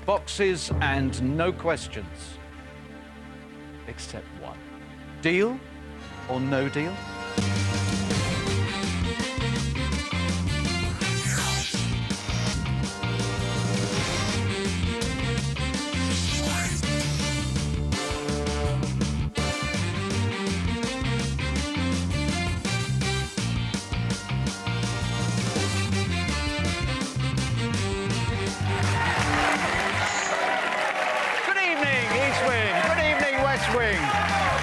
boxes and no questions. Except one. Deal or no deal?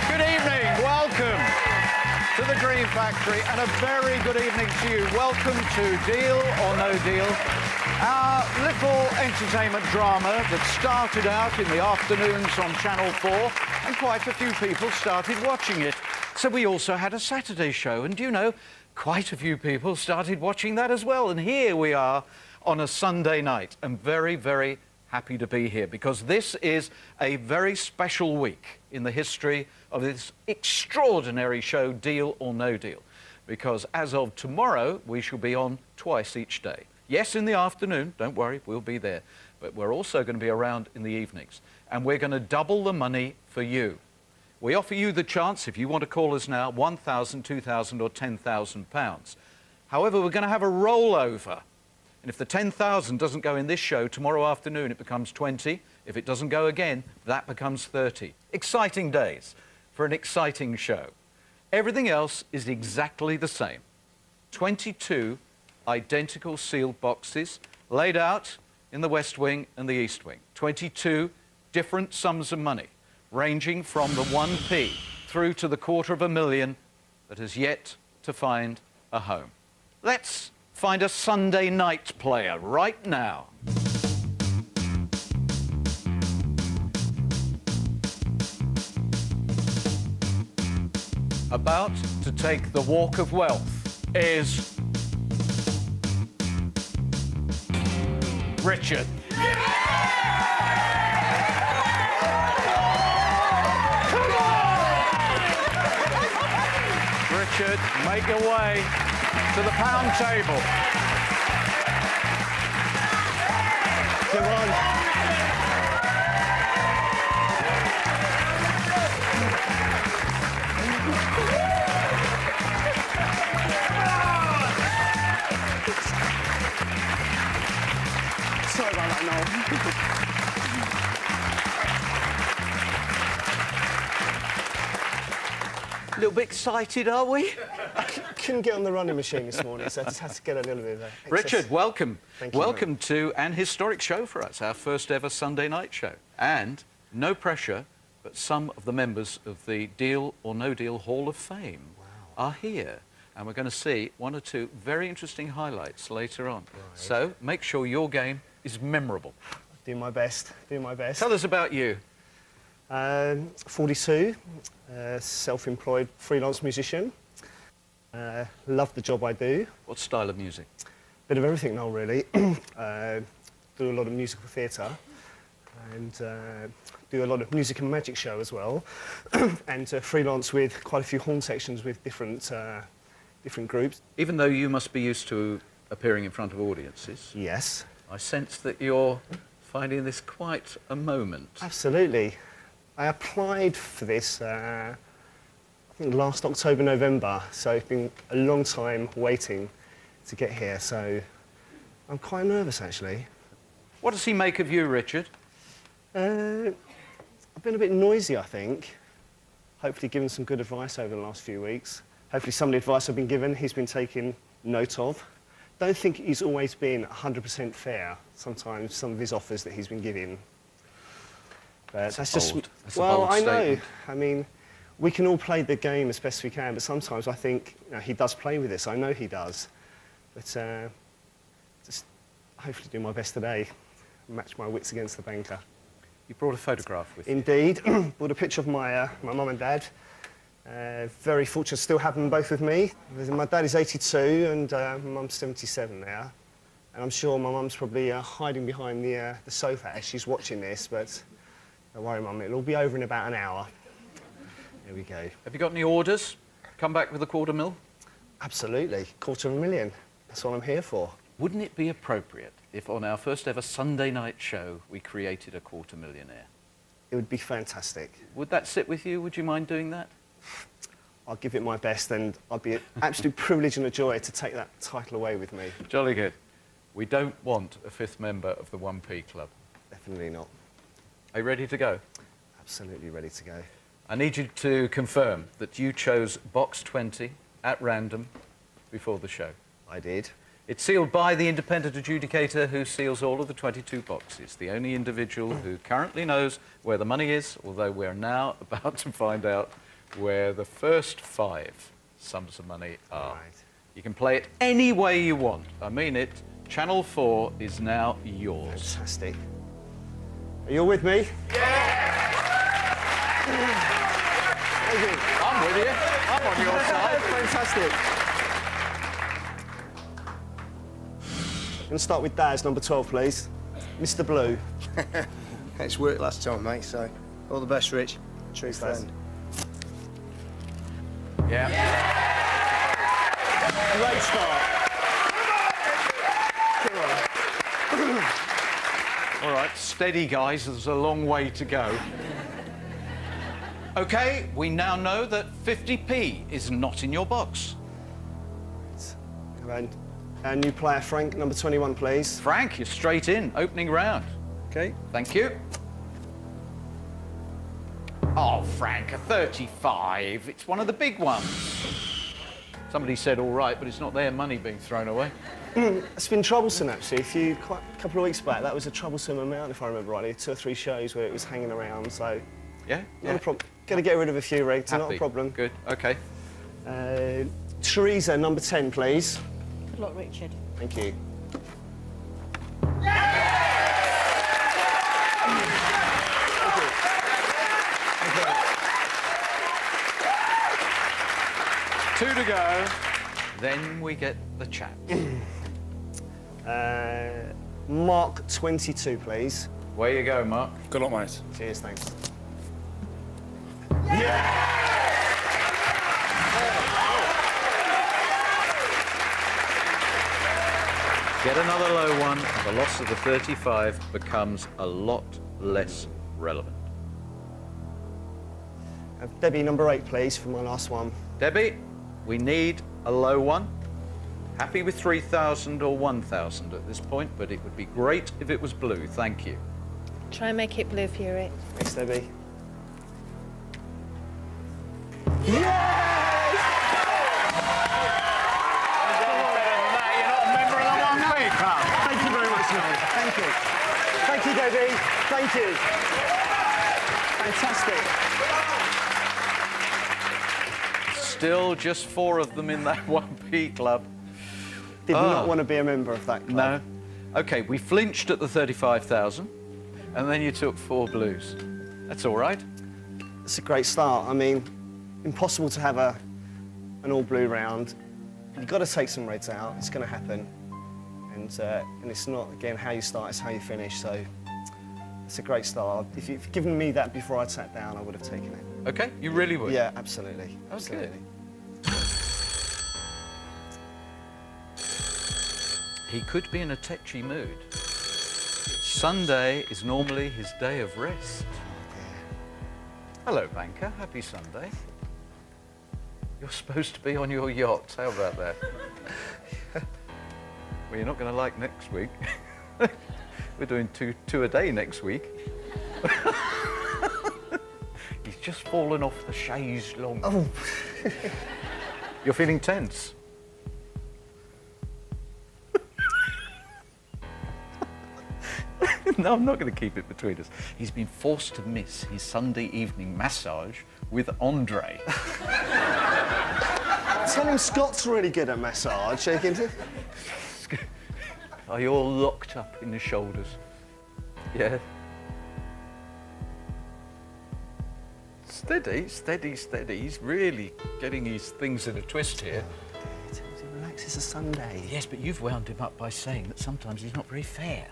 Good evening, welcome to the Green Factory and a very good evening to you. Welcome to Deal or No Deal, our little entertainment drama that started out in the afternoons on Channel 4 and quite a few people started watching it. So we also had a Saturday show and, you know, quite a few people started watching that as well. And here we are on a Sunday night. I'm very, very happy to be here because this is a very special week in the history of this extraordinary show, Deal or No Deal, because as of tomorrow, we shall be on twice each day. Yes, in the afternoon, don't worry, we'll be there, but we're also going to be around in the evenings, and we're going to double the money for you. We offer you the chance, if you want to call us now, £1,000, £2,000 or £10,000. However, we're going to have a rollover. And if the 10,000 doesn't go in this show, tomorrow afternoon it becomes 20. If it doesn't go again, that becomes 30. Exciting days for an exciting show. Everything else is exactly the same. 22 identical sealed boxes laid out in the West Wing and the East Wing. 22 different sums of money, ranging from the 1p through to the £250,000 that has yet to find a home. Let's find a Sunday night player right now. About to take the walk of wealth is Richard. Come on! Richard, make your way to the pound table. Come on. Sorry about that, Noel. A little bit excited, are we? Couldn't get on the running machine this morning, so I just had to get a little bit of excess. Richard, welcome. Thank you, welcome to an historic show for us, our first ever Sunday night show. And no pressure, but some of the members of the Deal or No Deal Hall of Fame are here. And we're going to see one or two very interesting highlights later on. Right. So make sure your game is memorable. Do my best, do my best. Tell us about you. 42, self-employed freelance musician. Love the job I do. What style of music? Bit of everything, Noel, really. Do a lot of musical theatre and do a lot of music and magic show as well. And freelance with quite a few horn sections with different groups. Even though you must be used to appearing in front of audiences. Yes. I sense that you're finding this quite a moment. Absolutely. I applied for this, I think last October, November, so it's been a long time waiting to get here, so I'm quite nervous, actually. What does he make of you, Richard? I've been a bit noisy, I think. Hopefully given some good advice over the last few weeks. Hopefully some of the advice I've been given, he's been taking note of. Don't think he's always been 100% fair, sometimes some of his offers that he's been giving. But that's just... Well, I know. I mean, we can all play the game as best we can, but sometimes I think he does play with this. I know he does. But just hopefully do my best today, match my wits against the banker. You brought a photograph with you? Indeed. Brought a picture of my mum and dad. Very fortunate to still have them both with me. My dad is 82 and my mum's 77 now. And I'm sure my mum's probably hiding behind the sofa as she's watching this, but don't worry, Mum, it'll all be over in about an hour. There we go. Have you got any orders? Come back with a £250,000? Absolutely. £250,000. That's what I'm here for. Wouldn't it be appropriate if on our first ever Sunday night show we created a quarter millionaire? It would be fantastic. Would that sit with you? Would you mind doing that? I'll give it my best, and I'd be an absolute privilege and a joy to take that title away with me. Jolly good. We don't want a fifth member of the 1p Club. Definitely not. Are you ready to go? Absolutely ready to go. I need you to confirm that you chose box 20 at random before the show. I did. It's sealed by the independent adjudicator who seals all of the 22 boxes, the only individual who currently knows where the money is, although we're now about to find out where the first 5 sums of money are. Right. You can play it any way you want. I mean it. Channel 4 is now yours. Fantastic. Are you all with me? Yeah! Thank you. I'm with you. I'm on your side. Fantastic. I'm going to start with Daz, number 12, please. Mr. Blue. It's worked last time, mate, so all the best, Rich. True Thanks, Daz. friend. Yeah. Great start. All right, steady, guys. There's a long way to go. OK, we now know that 50p is not in your box. And our new player, Frank, number 21, please. Frank, you're straight in. Opening round. OK, thank you. Oh, Frank, a 35. It's one of the big ones. Somebody said all right, but it's not their money being thrown away. It's been troublesome, actually. A couple of weeks back, that was a troublesome amount, if I remember rightly. 2 or 3 shows where it was hanging around, so... Yeah? Not a problem. Going to get rid of a few, Reg, not a problem. Good, OK. Teresa, number 10, please. Good luck, Richard. Thank you. Two to go. Then we get the chat. Mark, 22, please. Where you go, Mark. Good luck, mate. Cheers, thanks. Get another low one, and the loss of the 35 becomes a lot less relevant. Debbie, number 8, please, for my last one. Debbie, we need a low one. Happy with 3,000 or 1,000 at this point, but it would be great if it was blue. Thank you. Try and make it blue for you, Rick. Thanks, Debbie. Thank you very much, Noel. Thank you. Thank you, Debbie. Thank you. Fantastic. Still just 4 of them in that 1p club. Did not want to be a member of that club. No. OK, we flinched at the 35,000, and then you took 4 blues. That's all right. It's a great start. I mean, impossible to have an all-blue round. You've got to take some reds out. It's going to happen. And it's not, again, how you start, it's how you finish. So it's a great start. If you'd given me that before I'd sat down, I would have taken it. OK, you really would? Yeah, absolutely. Absolutely. He could be in a tetchy mood. Sunday is normally his day of rest. Hello, banker. Happy Sunday. You're supposed to be on your yacht. How about that? Well, you're not going to like next week. We're doing two a day next week. He's just fallen off the chaise longue. Oh. You're feeling tense. No, I'm not going to keep it between us. He's been forced to miss his Sunday evening massage with Andre. Tell him Scott's really good at massage. Are you all locked up in the shoulders? Yeah. Steady, steady, steady. He's really getting his things in a twist here. Relax, it's a Sunday. Yes, but you've wound him up by saying that sometimes he's not very fair.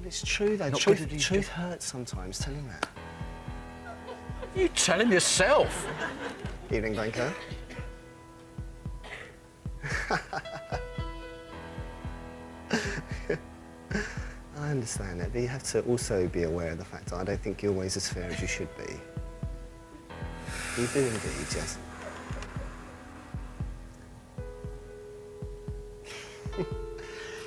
It's true, though. Not Truth, good at his truth hurts sometimes. Tell him that. You tell him yourself. Evening, banker. I understand that, but you have to also be aware of the fact that I don't think you're always as fair as you should be. You do indeed, yes.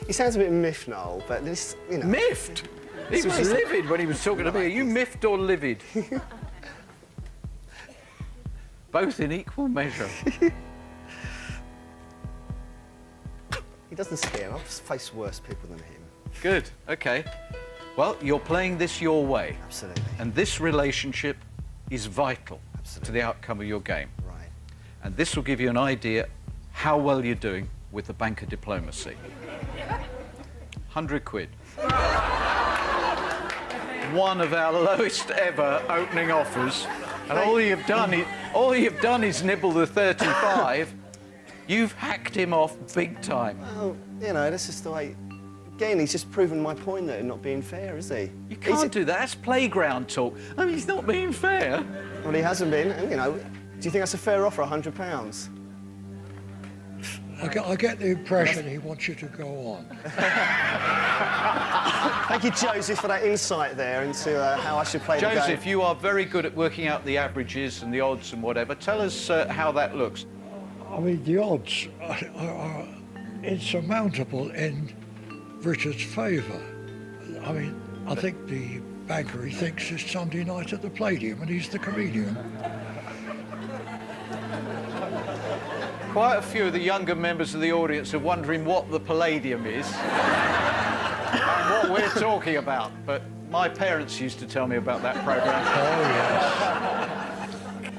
He sounds a bit miffed, Noel, but this, you know... Miffed? He was livid when he was talking to me. Are you miffed or livid? Both in equal measure. He doesn't scare. I've faced worse people than him. Good, OK. Well, you're playing this your way. Absolutely. And this relationship is vital Absolutely. to the outcome of your game. Right. And this will give you an idea how well you're doing with the banker diplomacy. 100 quid. One of our lowest ever opening offers. And all you've done is nibble the 35. You've hacked him off big time. Well, you know, that's just the way... Again, he's just proven my point that not being fair, is he? You can't do that. That's playground talk. I mean, he's not being fair. Well, he hasn't been, and, you know, do you think that's a fair offer, £100? I get the impression he wants you to go on. Thank you, Joseph, for that insight there into how I should play the game. Joseph, you are very good at working out the averages and the odds and whatever. Tell us how that looks. I mean, the odds are insurmountable in Richard's favour. I mean, I think the banker, he thinks it's Sunday night at the Palladium and he's the comedian. Quite a few of the younger members of the audience are wondering what the Palladium is and what we're talking about. But my parents used to tell me about that programme. Oh, yes.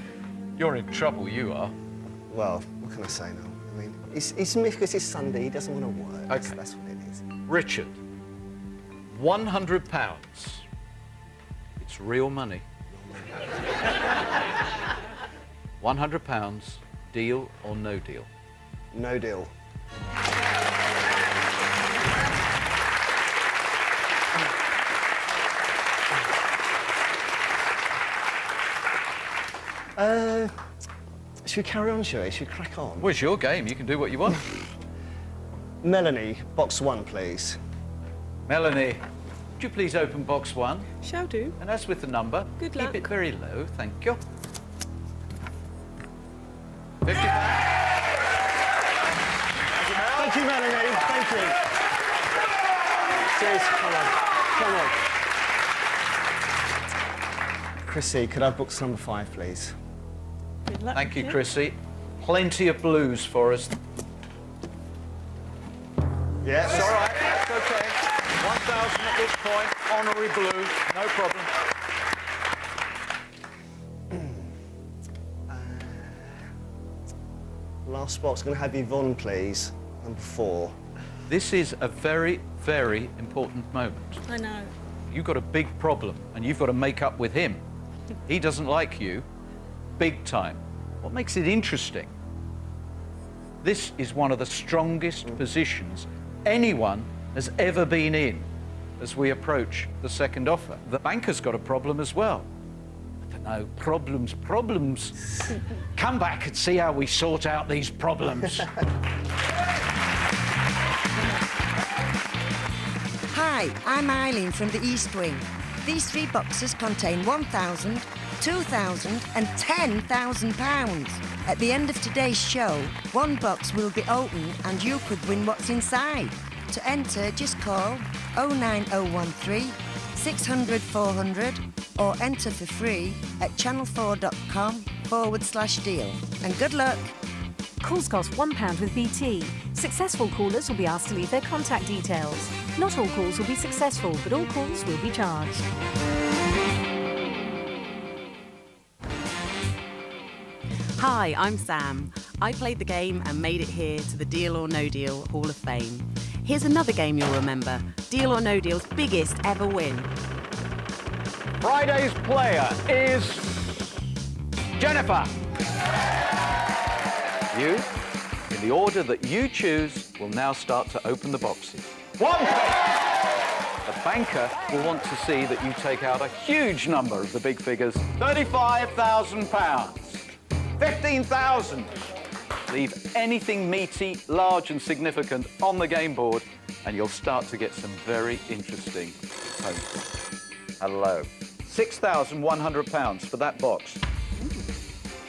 You're in trouble, you are. Well, what can I say now? I mean, he's miffed because it's Sunday, he doesn't want to work. OK. That's what it is. Richard, £100. It's real money. £100, deal or no deal? No deal. Should we carry on, shall we? Should we crack on? Well, it's your game. You can do what you want. Melanie, box 1, please. Melanie, would you please open box 1? Shall do. And as with the number, Good keep luck. it very low, thank you. £50. Thank you, Melanie. Thank you. Cheers. Come on. Come on. Chrissy, could I have box number 5, please? Good luck. Thank you, yeah. Chrissy. Plenty of blues for us. Yes. It's all right, that's OK. 1,000 at this point, honorary blue, no problem. Last box, going to have Yvonne, please. Number 4. This is a very, very important moment. I know. You've got a big problem, and you've got to make up with him. He doesn't like you, big time. What makes it interesting? This is one of the strongest positions anyone has ever been in as we approach the second offer. The banker's got a problem as well. I don't know, problems. Come back and see how we sort out these problems. Hi, I'm Eileen from the East Wing. These 3 boxes contain £1,000, £2,000 and £10,000. At the end of today's show, 1 box will be opened and you could win what's inside. To enter, just call 09013 600 400 or enter for free at channel4.com/deal. And good luck. Calls cost £1 with BT. Successful callers will be asked to leave their contact details. Not all calls will be successful, but all calls will be charged. Hi, I'm Sam. I played the game and made it here to the Deal or No Deal Hall of Fame. Here's another game you'll remember. Deal or No Deal's biggest ever win. Friday's player is Jennifer. You, in the order that you choose, will now start to open the boxes. 1 pick. The banker will want to see that you take out a huge number of the big figures. £35,000, £15,000, Leave anything meaty, large and significant on the game board and you'll start to get some very interesting ponies. Hello. £6,100 for that box.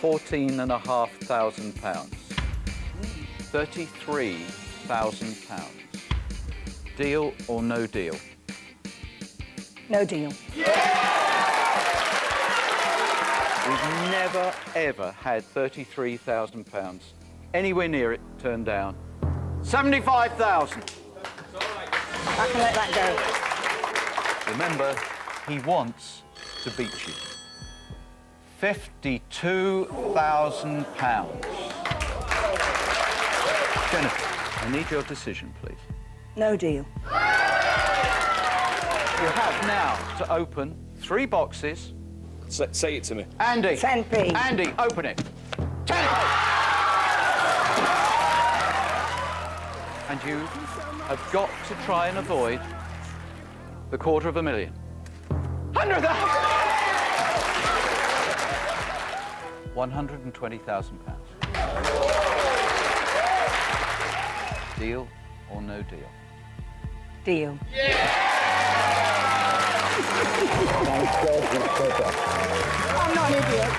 £14,500. £33,000. Deal or no deal? No deal. We've never, ever had £33,000 anywhere near it turned down. 75,000. I can let that go. Remember, he wants to beat you. £52,000. Jennifer, I need your decision, please. No deal. You have now to open 3 boxes. Say it to me. Andy. 10p. Andy, open it. 10. And you have got to try and avoid the £250,000. 100,000. £120,000. Deal or no deal? Deal. I'm not an idiot.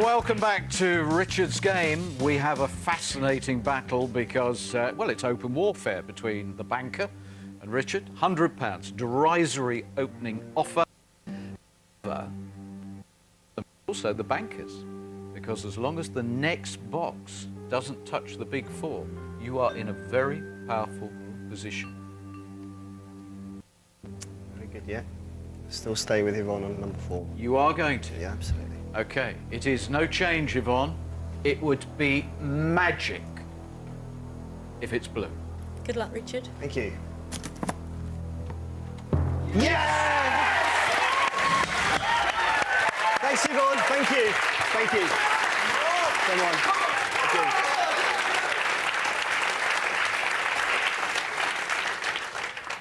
Welcome back to Richard's game. We have a fascinating battle because, well, it's open warfare between the banker and Richard. £100, derisory opening offer. Also the bankers, because as long as the next box doesn't touch the big 4, you are in a very powerful position. Very good, yeah. Still stay with Yvonne on number 4. You are going to? Yeah, absolutely. OK, it is no change, Yvonne. It would be magic if it's blue. Good luck, Richard. Thank you. Yes! Thanks, Yvonne. Thank you. Thank you. Come on. Thank you.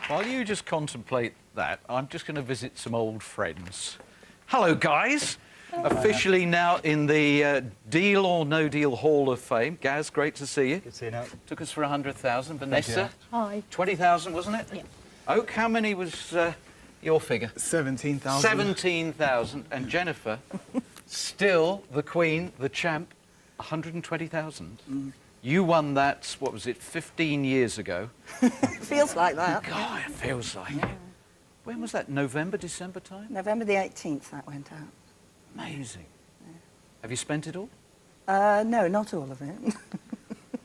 While you just contemplate that, I'm just going to visit some old friends. Hello, guys. Officially now in the Deal or No Deal Hall of Fame. Gaz, great to see you. Good to see you now. Took us for 100,000. Vanessa? Hi. 20,000, wasn't it? Yeah. Oak, how many was your figure? 17,000. 17,000. And Jennifer, still the queen, the champ, 120,000. You won that, what was it, 15 years ago? Feels like that. God, it feels like it. When was that? November, December time? November the 18th that went out. Amazing. Yeah. Have you spent it all? No, not all of it.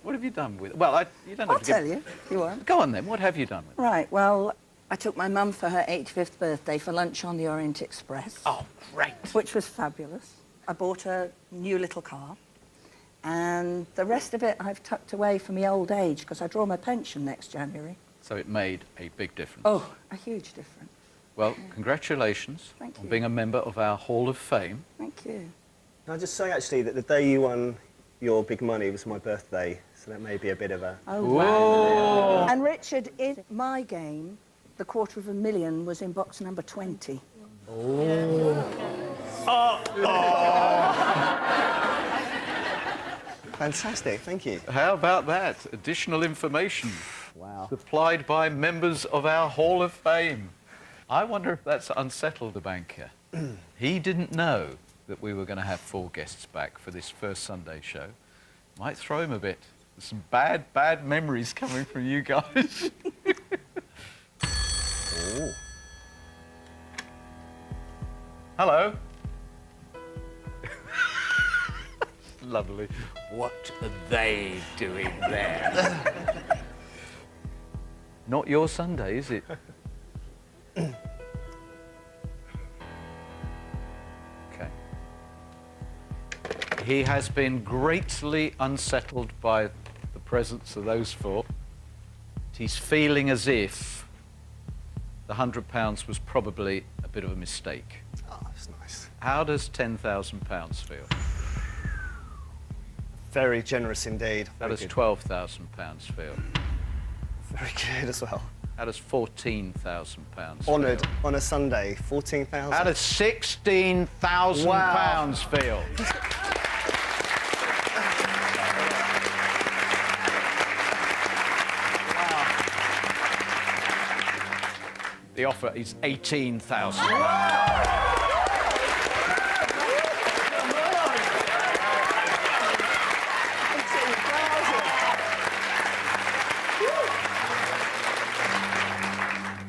What have you done with it? Well, you don't have I'll to tell you, if you want. Go on then, what have you done with it? Right, well, I took my mum for her 85th birthday for lunch on the Orient Express. Oh, great. Which was fabulous. I bought a new little car. And the rest of it I've tucked away for my old age because I draw my pension next January. So it made a big difference. Oh, a huge difference. Well, congratulations Thank on you. being a member of our Hall of Fame. Thank you. Can I just say, actually, that the day you won your big money was my birthday, so that may be a bit of a... Oh, Whoa. wow. And Richard, in my game, the $250,000 was in box number 20. Fantastic, thank you. How about that? Additional information. Wow. Supplied by members of our Hall of Fame. I wonder if that's unsettled the banker. He didn't know that we were going to have 4 guests back for this first Sunday show. Might throw him a bit. There's some bad memories coming from you guys. Oh. Hello. Lovely. What are they doing there? Not your Sunday, is it? Okay. He has been greatly unsettled by the presence of those 4. He's feeling as if the £100 was probably a bit of a mistake. Oh, that's nice. How does £10,000 feel? Very generous indeed. How Very does good. £12,000 feel? Very good as well. How does £14,000 Honoured feel? on a Sunday, 14,000. How does £16,000 feel? The offer is £18,000.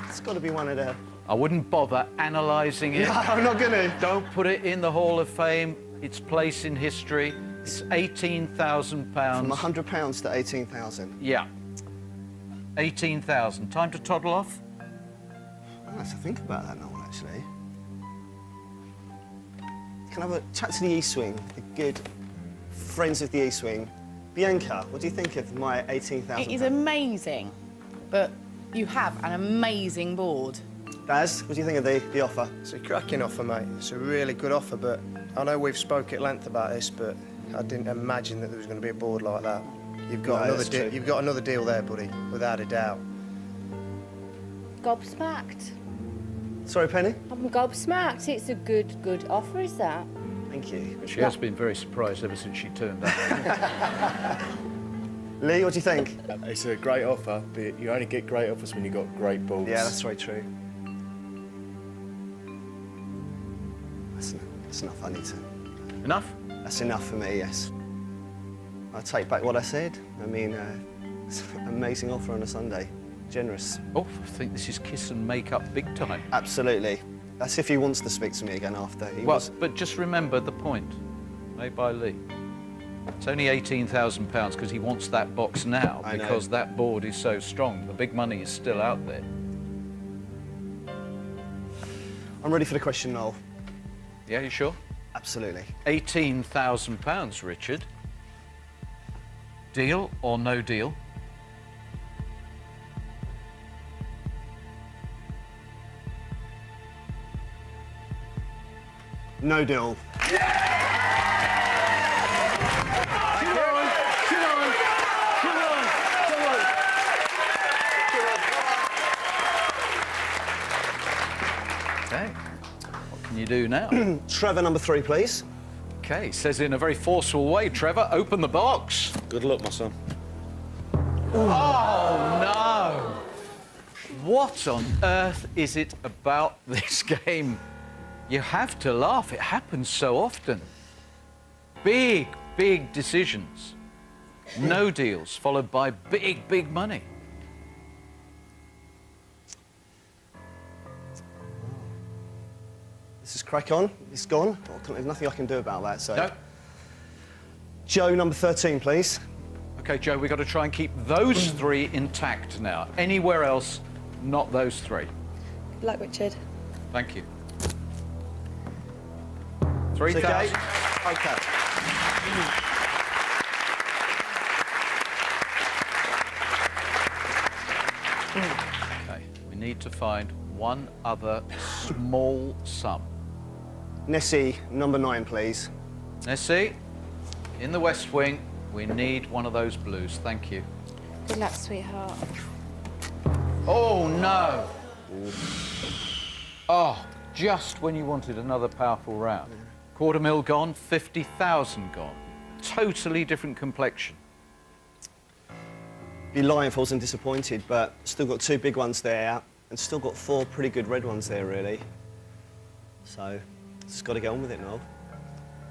It's got to be one of the... I wouldn't bother analysing it. No, I'm not going to. Don't put it in the Hall of Fame. Its place in history. It's £18,000. From £100 to 18,000. Yeah. 18,000. Time to toddle off? I'll have to think about that, Noel, actually. Can I have a chat to the East Wing, the good friends of the East Wing. Bianca, what do you think of my 18,000? It is amazing, but you have an amazing board. Daz, what do you think of the offer? It's a cracking offer, mate. It's a really good offer, but I know we've spoke at length about this, but I didn't imagine that there was going to be a board like that. You've got No, another that's true. You've got another deal there, buddy, without a doubt. Gobsmacked. Sorry, Penny? I'm gobsmacked. It's a good offer, is that? Thank you. She has been very surprised ever since she turned up. Lee, what do you think? It's a great offer, but you only get great offers when you've got great boards. Yeah, that's very true. That's enough, I need to... Enough? That's enough for me, yes. I take back what I said. I mean, it's an amazing offer on a Sunday. Generous. Oh, I think this is kiss and make up big time. Absolutely. That's if he wants to speak to me again after. But just remember the point made by Lee. It's only £18,000 because he wants that box now, I know. because that board is so strong. The big money is still out there. I'm ready for the question, Noel. Yeah, you sure? Absolutely. £18,000, Richard. Deal or no deal? No deal. Okay. What can you do now? Trevor, number 3, please. Okay, says in a very forceful way, Trevor, open the box. Good luck, my son. Oh, no! What on earth is it about this game? You have to laugh. It happens so often. Big, big decisions. No deals, followed by big, big money. This is crack on. It's gone. Oh, there's nothing I can do about that, so... No. Joe, number 13, please. OK, Joe, we've got to try and keep those 3 intact now. Anywhere else, not those 3. Good luck, Richard. Thank you. It's 3,000. OK. OK, we need to find one other small sum. Nessie, number 9, please. Nessie, in the West Wing, we need one of those blues. Thank you. Good luck, sweetheart. Oh, no. Oh, just when you wanted another powerful round. £250,000 gone, 50,000 gone. Totally different complexion. Be lying if I wasn't disappointed, but still got 2 big ones there, and still got 4 pretty good red ones there, really. So, just got to get on with it, Noel.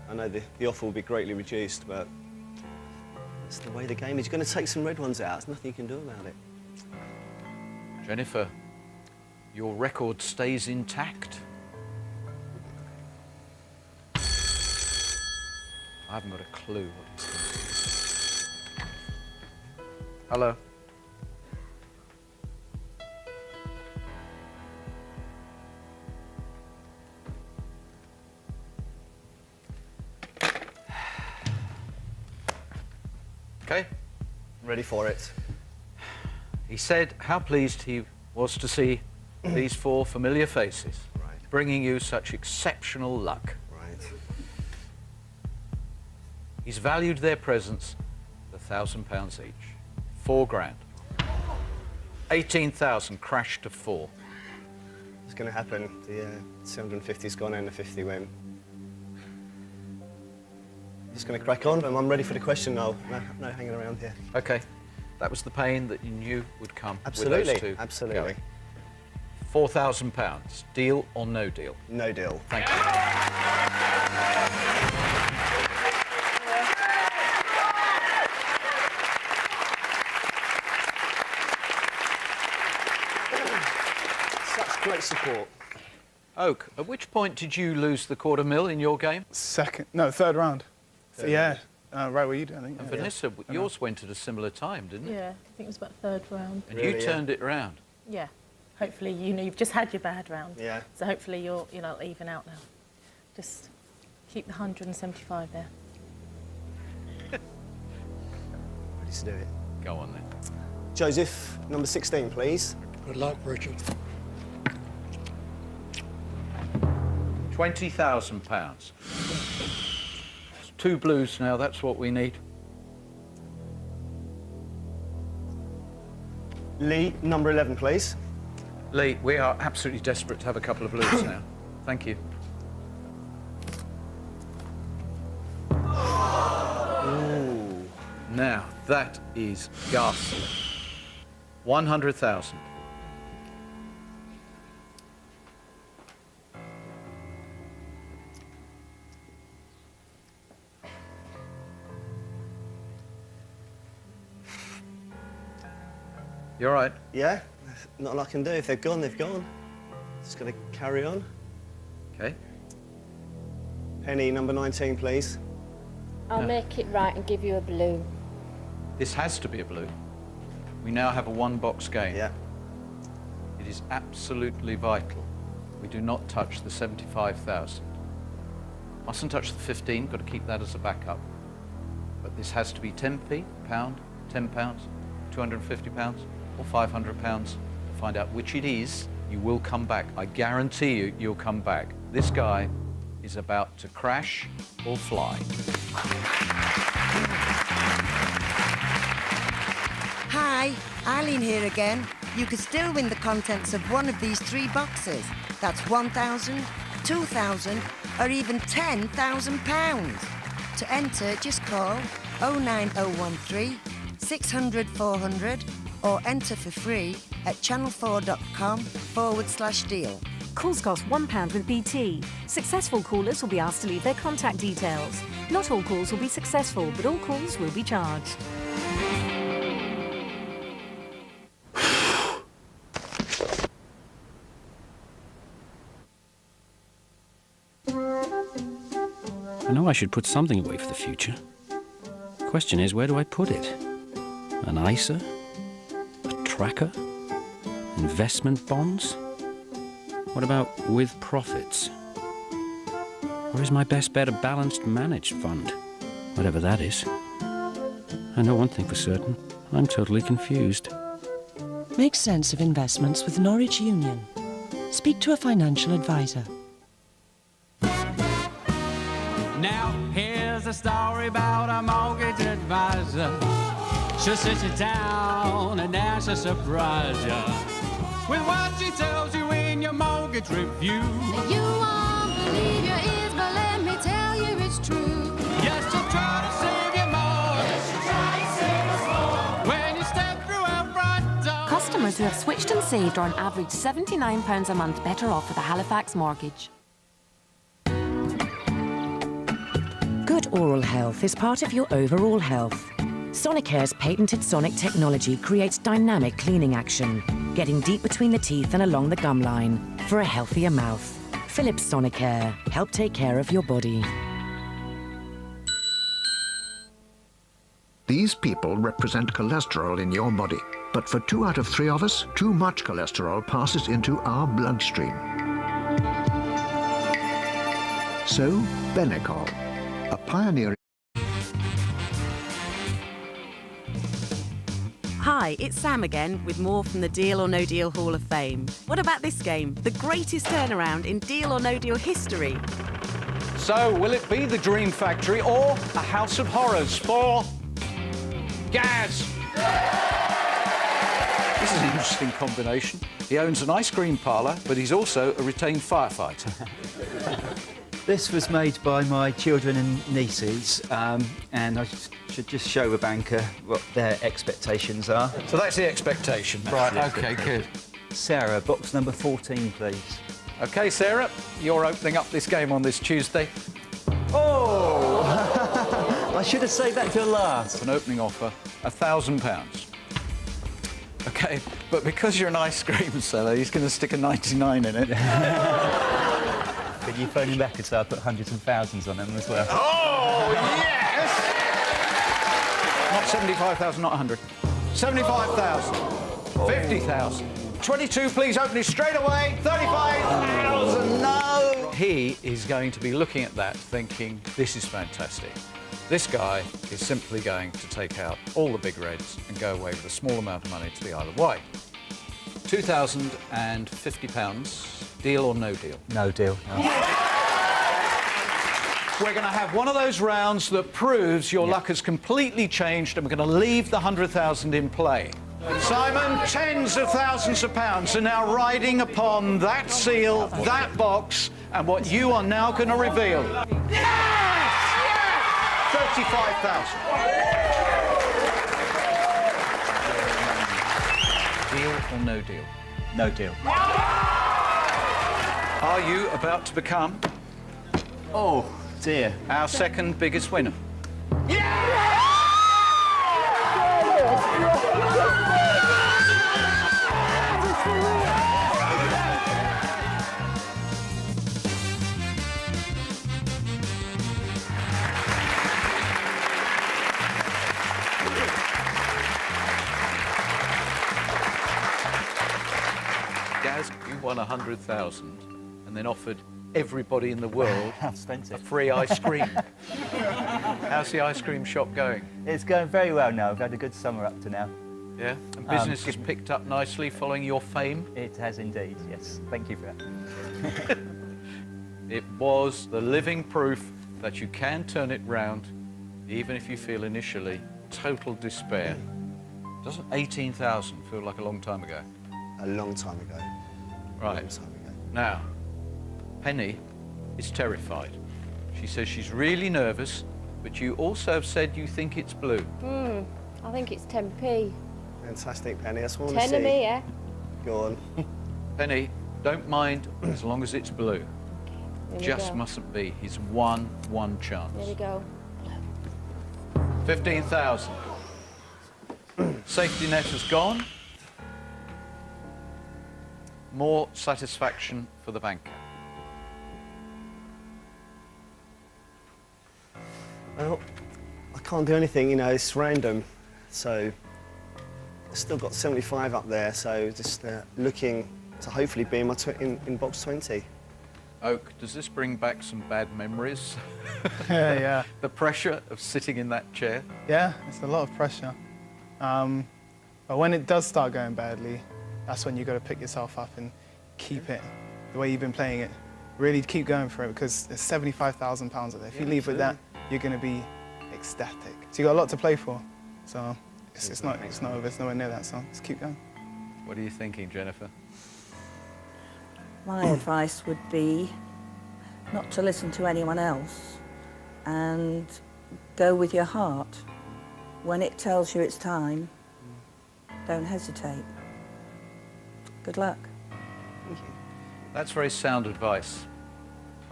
I know the offer will be greatly reduced, but it's the way the game is. You're going to take some red ones out. There's nothing you can do about it. Jennifer, your record stays intact. I haven't got a clue what he's thinking. Hello? OK. Ready for it. He said how pleased he was to see these 4 familiar faces, Right. bringing you such exceptional luck. Right. He's He's valued their presence at £1,000 each. £4,000. 18,000 crashed to 4. What's going to happen? The 750's gone and the 50 went. Just going to crack on, and I'm ready for the question now. No hanging around here. OK. That was the pain that you knew would come Absolutely, with those two. absolutely. £4,000. Deal or no deal? No deal. Thank you. Such great support. Oak, at which point did you lose the £250,000 in your game? Third round. So, yeah, right where you do, I think. And Vanessa, yours went at a similar time, didn't it? Yeah, I think it was about third round. And you turned it round. Yeah. Hopefully, you've just had your bad round. Yeah. So hopefully you'll even out now. Just keep the 175 there. Ready to do it. Go on then. Joseph, number 16, please. Good luck, Richard. £20,000. It's 2 blues now, that's what we need. Lee, number 11, please. Lee, we are absolutely desperate to have a couple of blues now. Thank you. Ooh. Now, that is ghastly. 100,000. You all right? Yeah, not a lot I can do. If they're gone, they've gone. Just got to carry on. OK. Penny, number 19, please. I'll make it right and give you a blue. This has to be a blue. We now have a 1-box game. Yeah. It is absolutely vital. We do not touch the 75,000. Mustn't touch the 15, got to keep that as a backup. But this has to be 10p, pound, £10, £250, or £500. To find out which it is, you will come back. I guarantee you, you'll come back. This guy is about to crash or fly. Hi, Eileen here again. You could still win the contents of one of these 3 boxes. That's £1,000, £2,000, or even £10,000. To enter, just call 09013 600 400 or enter for free at channel4.com/deal. Calls cost £1 with BT. Successful callers will be asked to leave their contact details. Not all calls will be successful, but all calls will be charged. I know I should put something away for the future. The question is, where do I put it? An ISA? A tracker? Investment bonds? What about with profits? Or is my best bet a balanced managed fund? Whatever that is. I know one thing for certain. I'm totally confused. Make sense of investments with Norwich Union. Speak to a financial advisor. Now here's a story about a mortgage advisor. She'll sit you down and now she'll surprise you with what she tells you in your mortgage review. You won't believe your ears, but let me tell you it's true. Yes, she'll try to save you more. Yes, she'll try to save us more. When you step through her front door. Customers who have switched and saved are on average £79 a month better off with a Halifax mortgage. Good oral health is part of your overall health. Sonicare's patented sonic technology creates dynamic cleaning action, getting deep between the teeth and along the gum line for a healthier mouth. Philips Sonicare. Help take care of your body. These people represent cholesterol in your body. But for 2 out of 3 of us, too much cholesterol passes into our bloodstream. So, Benecol, a pioneer. Hi, it's Sam again with more from the Deal or No Deal Hall of Fame. What about this game? The greatest turnaround in Deal or No Deal history. So, will it be the Dream Factory or a House of Horrors for Gaz? This is an interesting combination. He owns an ice cream parlour, but he's also a retained firefighter. This was made by my children and nieces, and I should just show the banker what their expectations are. So that's the expectation. Right, OK, good. Sarah, box number 14, please. OK, Sarah, you're opening up this game on this Tuesday. Oh! I should have saved that till last. An opening offer, £1,000. OK, but because you're an ice cream seller, he's going to stick a 99 in it. Could you phone him back and say I put hundreds and thousands on them as well? Oh, yes! Not 75,000, not 100. 75,000. 50,000. 22, please, open it straight away. 35,000, no! He is going to be looking at that thinking, this is fantastic. This guy is simply going to take out all the big reds and go away with a small amount of money to the Isle of Wight. £2,050, deal or no deal? No deal. No. We're going to have one of those rounds that proves your luck has completely changed, and we're going to leave the 100,000 in play. Simon, tens of thousands of pounds are now riding upon that seal, that box, and what you are now going to reveal. Yes! 35,000. Deal or no deal? No deal. Are you about to become... Oh, dear. Our second biggest winner? Gaz, you won 100,000 and then offered everybody in the world a free ice cream. How's the ice cream shop going? It's going very well now. We've had a good summer up to now. Yeah? And business has picked up nicely following your fame? It has indeed, yes. Thank you for that. It was the living proof that you can turn it round, even if you feel initially total despair. Doesn't 18,000 feel like a long time ago? A long time ago. Right. A long time ago. Now, Penny is terrified. She says she's really nervous, but you also have said you think it's blue. I think it's 10p. Fantastic, Penny. That's what I want to see. 10 of me, yeah? Go on. Penny, don't mind as long as it's blue. Just mustn't be. He's one chance. There we go. 15,000. Safety net has gone. More satisfaction for the banker. Well, I can't do anything, you know, it's random. So, I've still got 75 up there, so just looking to hopefully be in, in box 20. Oak, does this bring back some bad memories? Yeah. The pressure of sitting in that chair? Yeah, it's a lot of pressure. But when it does start going badly, that's when you've got to pick yourself up and keep it the way you've been playing it. Really keep going for it, because there's £75,000 up there. If you leave with that, you're going to be ecstatic. So you've got a lot to play for. So it's not over, it's nowhere near that, so just keep going. What are you thinking, Jennifer? My advice would be not to listen to anyone else and go with your heart. When it tells you it's time, don't hesitate. Good luck. Thank you. That's very sound advice.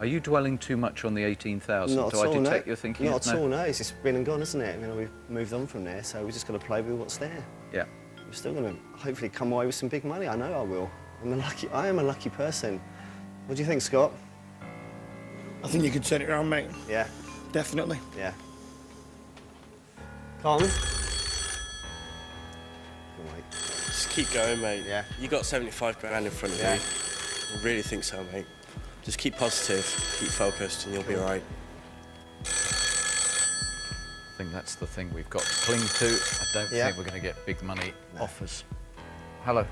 Are you dwelling too much on the 18,000? Not Do at I all, detect no. you're thinking? Not at all, no. It's just been and gone, isn't it? You know, we've moved on from there, so we've just got to play with what's there. Yeah. We're still going to hopefully come away with some big money. I know I will. I am a lucky person. What do you think, Scott? I think you could turn it around, mate. Yeah. Definitely. Yeah. Carlton? Just keep going, mate. Yeah. You got 75 grand in front of you. I really think so, mate. Just keep positive, keep focused, and you'll be all right. I think that's the thing we've got to cling to. I don't think we're going to get big money offers. Hello.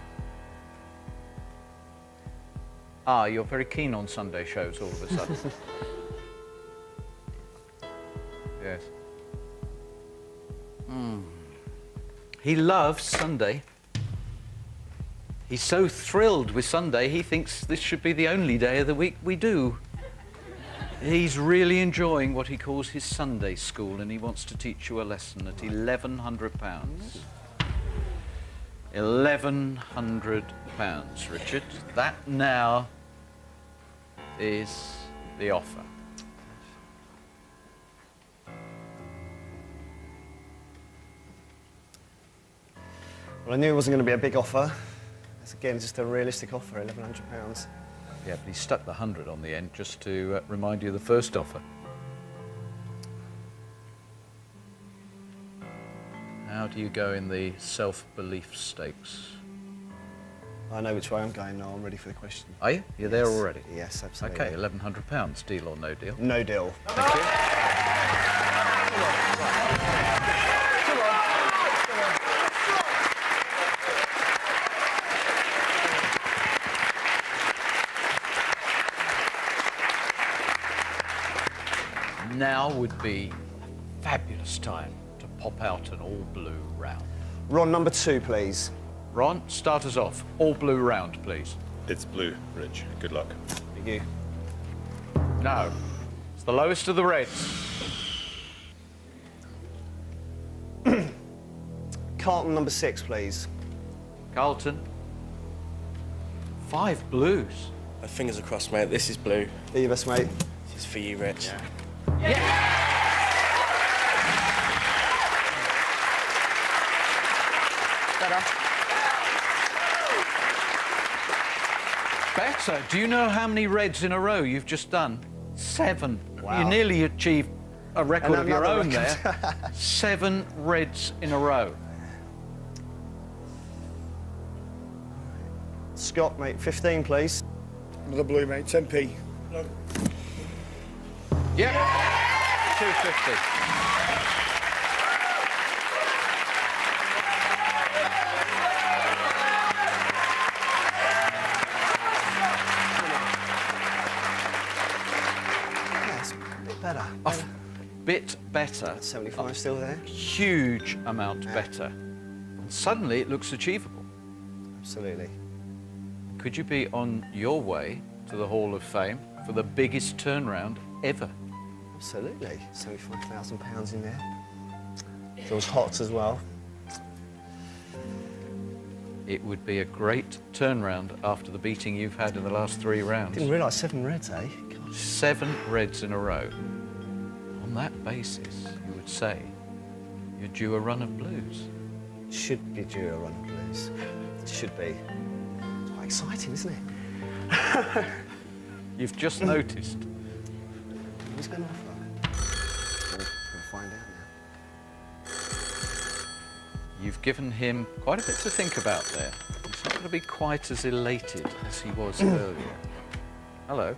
Ah, you're very keen on Sunday shows all of a sudden. He loves Sunday. He's so thrilled with Sunday, he thinks this should be the only day of the week we do. He's really enjoying what he calls his Sunday school, and he wants to teach you a lesson at £1,100. £1,100, Richard. That now is the offer. Well, I knew it wasn't going to be a big offer. It's again just a realistic offer, £1,100. Yeah, but he stuck the 100 on the end just to remind you of the first offer. How do you go in the self-belief stakes? I know which way I'm going now. I'm ready for the question. Are you? You're there already? Yes, absolutely. OK, £1,100. Deal or no deal? No deal. Thank you. Now would be a fabulous time to pop out an all-blue round. Ron, number 2, please. Ron, start us off. All-blue round, please. It's blue, Rich. Good luck. Thank you. No. It's the lowest of the reds. Carlton, number 6, please. Carlton. 5 blues. My fingers are crossed, mate. This is blue. Do your best, mate. This is for you, Rich. Better. Do you know how many reds in a row you've just done? 7. Wow. You nearly achieved a record of your another own record. there. 7 reds in a row. Scott, mate, 15, please. Another blue, mate. 10p. Yep. 250. Better. A bit better. 75 still there. Huge amount better. And suddenly it looks achievable. Absolutely. Could you be on your way to the Hall of Fame for the biggest turnaround ever? Absolutely. £75,000 in there. Feels hot as well. It would be a great turnaround after the beating you've had in the last 3 rounds. Didn't realise 7 reds, eh? Gosh. 7 reds in a row. On that basis, you would say you're due a run of blues. Should be due a run of blues. It should be. It's quite exciting, isn't it? You've just noticed. Who's going to offer? We'll find out now. You've given him quite a bit to think about there. He's not going to be quite as elated as he was earlier. Hello.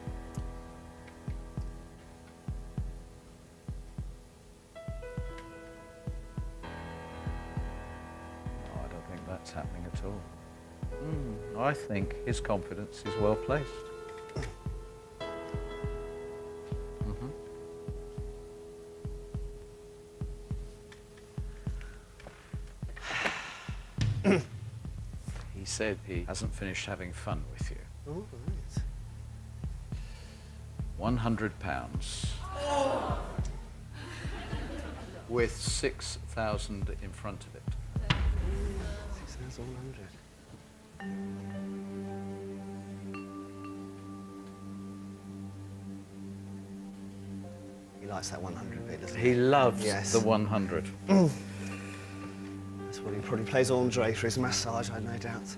Oh, I don't think that's happening at all. I think his confidence is well placed. He said he hasn't finished having fun with you. All right. £100 with 6,000 in front of it. 6,100. He likes that 100 bit, doesn't he? He loves Yes. the 100. That's what he probably plays Andre for his massage, I have no doubt.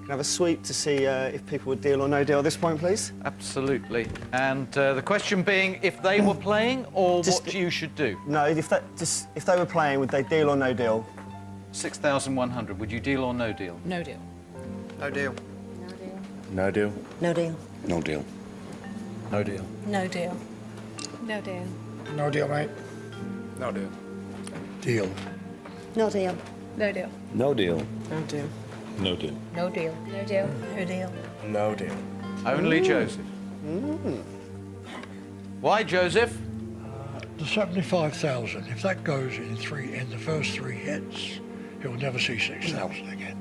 Can I have a sweep to see if people would deal or no deal at this point, please? Absolutely. And the question being if they were playing or what you should do. No, if they were playing, would they deal or no deal? 6,100. Would you deal or no deal? No deal. No deal. No deal. No deal. No deal. No deal. No deal. No deal. No deal, mate. No deal. Deal. No deal. No deal. No deal. No deal. No deal. No deal. No deal. No deal. No deal. Only Joseph. Why, Joseph? The 75,000, if that goes in the first 3 hits, he'll never see 6,000 again.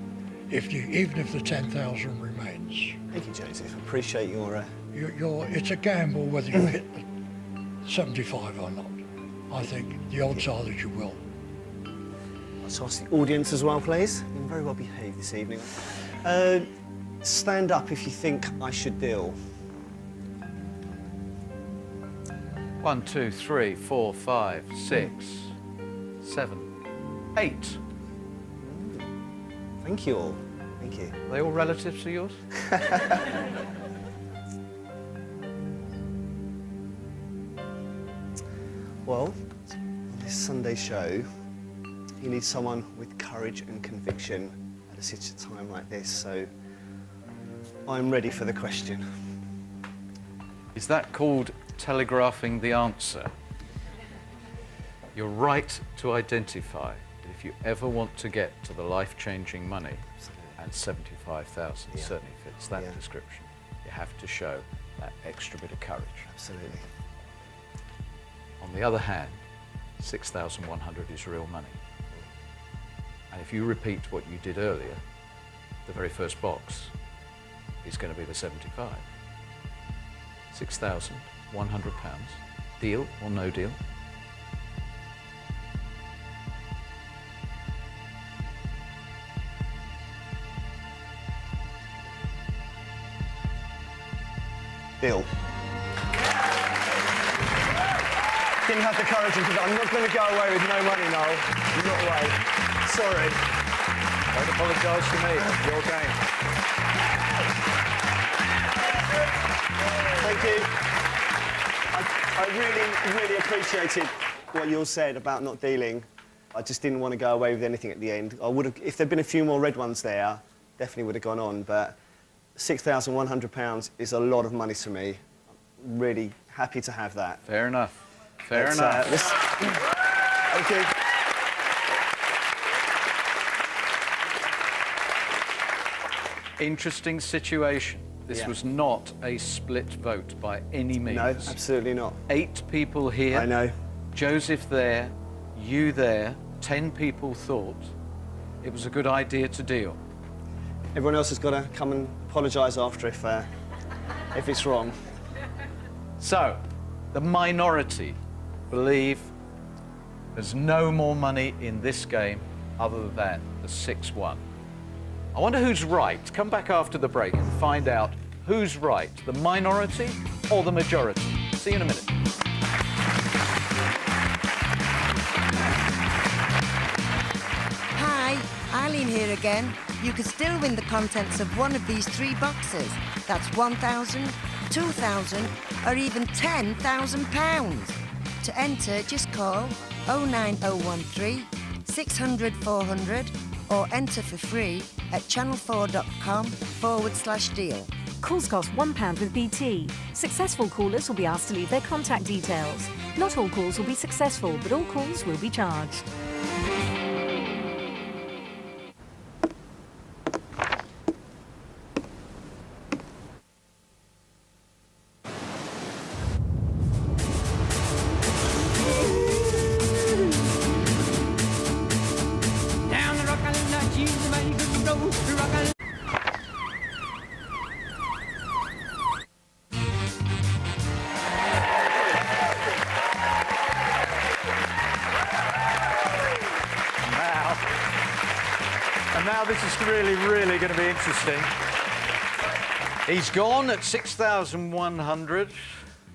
Even if the 10,000 remains. Thank you, Joseph. Appreciate your... It's a gamble whether you hit the 75 or not. I think the odds are that you will. Let's ask the audience as well, please. You've been very well behaved this evening. Stand up if you think I should deal. 1, 2, 3, 4, 5, 6, 7, 8. Thank you all. Thank you. Are they all relatives to yours? Well, on this Sunday show, you need someone with courage and conviction at such a time like this, so I'm ready for the question. Is that called telegraphing the answer? You're right to identify that if you ever want to get to the life-changing money, and 75,000 certainly fits that description, you have to show that extra bit of courage. Absolutely. On the other hand, 6,100 is real money. And if you repeat what you did earlier, the very first box is going to be the 75. £6,100. Deal or no deal? Deal. Didn't have the courage to... I'm not going to go away with no money, Noel. Not away. Sorry. Don't apologise to me. It's your game. Thank you. I really appreciated what you all said about not dealing. I just didn't want to go away with anything at the end. I would have, if there'd been a few more red ones there, definitely would have gone on, but £6,100 is a lot of money to me. I'm really happy to have that. Fair enough. Fair enough. Thank you. Interesting situation. This was not a split vote by any means. No, absolutely not. 8 people here. I know. Joseph there, you there. 10 people thought it was a good idea to deal. Everyone else has got to come and apologise after if it's wrong. So, the minority believe there's no more money in this game other than the 6-1. I wonder who's right. Come back after the break and find out who's right, the minority or the majority. See you in a minute. Hi, Eileen here again. You could still win the contents of one of these 3 boxes. That's £1,000, £2,000 or even £10,000. To enter, just call 09013 600 400 or enter for free at channel4.com/deal. Calls cost £1 with BT. Successful callers will be asked to leave their contact details. Not all calls will be successful, but all calls will be charged. Now this is really going to be interesting. He's gone at 6,100.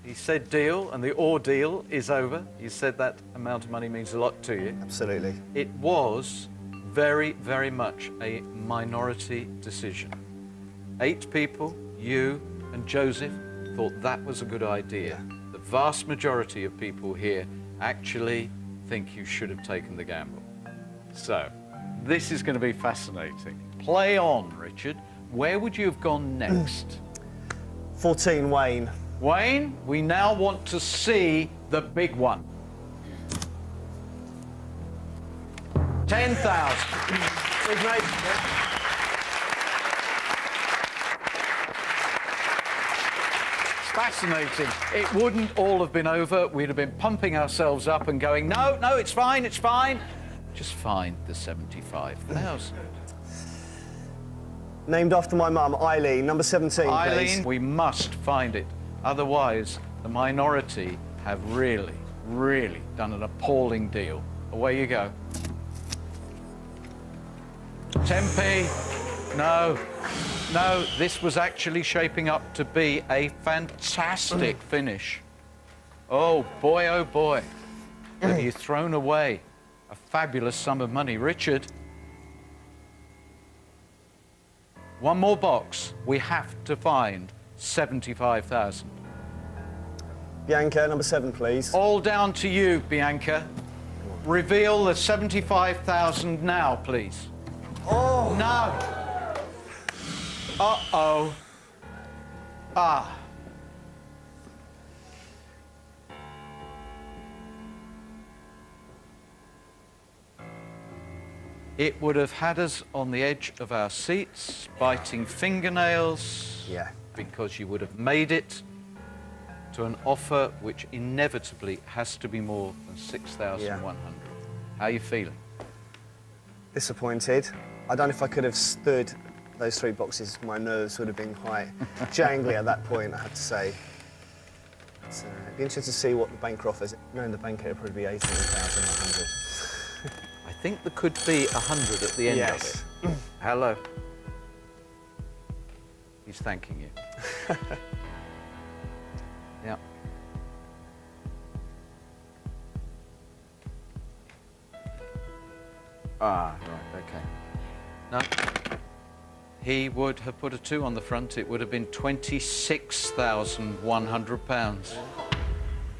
He said deal, and the ordeal is over. You said that amount of money means a lot to you. Absolutely. It was very, very much a minority decision. 8 people, you and Joseph, thought that was a good idea. The vast majority of people here actually think you should have taken the gamble. So, this is going to be fascinating. Play on, Richard. Where would you have gone next? 14, Wayne. Wayne, we now want to see the big one. 10,000. Big mate. fascinating. It wouldn't all have been over. We'd have been pumping ourselves up and going, no, no, it's fine, it's fine. Just find the 75,000. Named after my mum, Eileen, number 17, Eileen, please. we must find it. Otherwise, the minority have really, really done an appalling deal. Away you go. 10p. No. No, this was actually shaping up to be a fantastic finish. Oh, boy, have you thrown away a fabulous sum of money. Richard, one more box. We have to find 75,000. Bianca, number 7, please. All down to you, Bianca. Reveal the 75,000 now, please. Oh! No! Uh-oh. Ah. It would have had us on the edge of our seats, biting fingernails. Yeah. Because you would have made it to an offer which inevitably has to be more than 6,100. How are you feeling? Disappointed. I don't know if I could have stood those 3 boxes. My nerves would have been quite jangly at that point, I have to say. But, it'd be interesting to see what the banker offers. Knowing the banker, it'd probably be 18,100. I think there could be 100 at the end of it. Hello. He's thanking you. Yeah. Ah, right, okay. No. He would have put a 2 on the front. It would have been £26,100.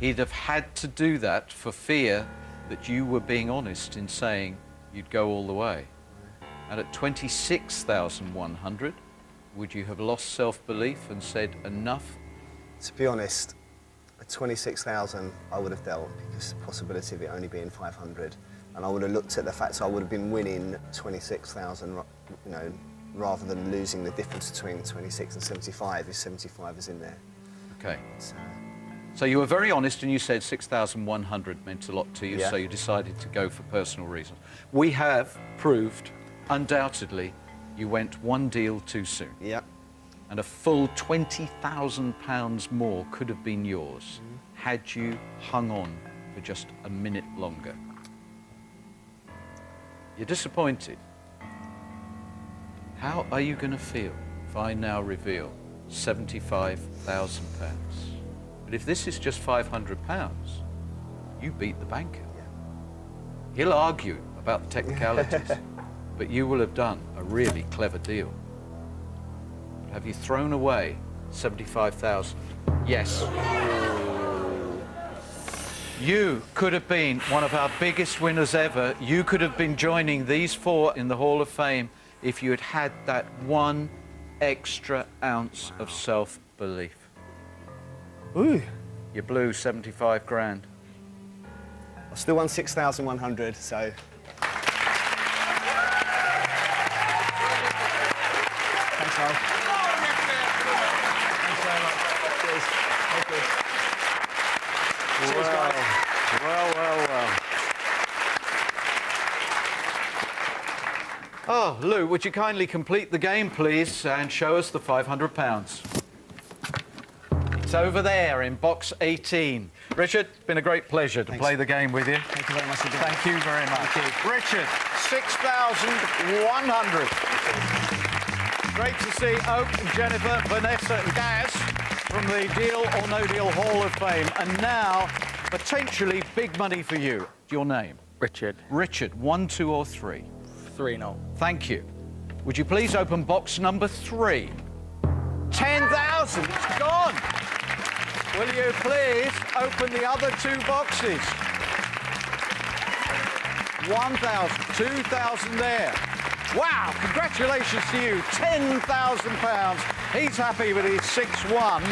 He'd have had to do that for fear that you were being honest in saying you'd go all the way. And at 26,100, would you have lost self-belief and said enough? To be honest, at 26,000, I would have dealt because the possibility of it only being 500, and I would have looked at the fact that I would have been winning 26,000, you know, rather than losing the difference between 26 and 75 if 75 is in there. Okay. So you were very honest and you said 6,100 meant a lot to you, so you decided to go for personal reasons. We have proved, undoubtedly, you went one deal too soon. Yeah. And a full £20,000 more could have been yours had you hung on for just a minute longer. You're disappointed. How are you going to feel if I now reveal £75,000? But if this is just £500, you beat the banker. He'll argue about the technicalities, but you will have done a really clever deal. But have you thrown away 75,000? Yes. You could have been one of our biggest winners ever. You could have been joining these 4 in the Hall of Fame if you had had that 1 extra ounce of self-belief. Ooh. You blew 75 grand. I still won 6,100, so... Thanks, Al. Thanks very much. Cheers. Thank you. Cheers, guys. Well. Oh, Lou, would you kindly complete the game, please, and show us the £500? It's over there in box 18. Richard, it's been a great pleasure to play the game with you. Thank you very much indeed. Thank you very much. Richard, 6,100. Great to see Oak and Jennifer, Vanessa and Gaz from the Deal or No Deal Hall of Fame. And now, potentially big money for you. Your name? Richard. Richard, 1, 2 or 3? 3 now. Thank you. Would you please open box number 3? 10,000, it's gone. Will you please open the other 2 boxes? 1,000, 2,000 there. Wow, congratulations to you, £10,000. He's happy with his 6-1.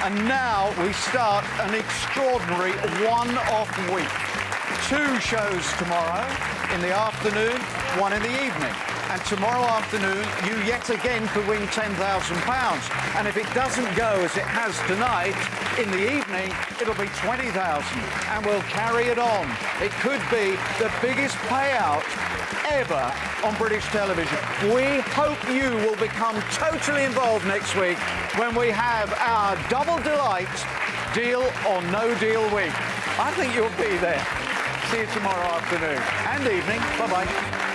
And now we start an extraordinary one-off week. 2 shows tomorrow in the afternoon 1 in the evening. And tomorrow afternoon, you yet again could win £10,000. And if it doesn't go as it has tonight, in the evening, it'll be 20,000, and we'll carry it on. It could be the biggest payout ever on British television. We hope you will become totally involved next week when we have our Double Delight Deal or No Deal week. I think you'll be there. See you tomorrow afternoon and evening. Bye-bye.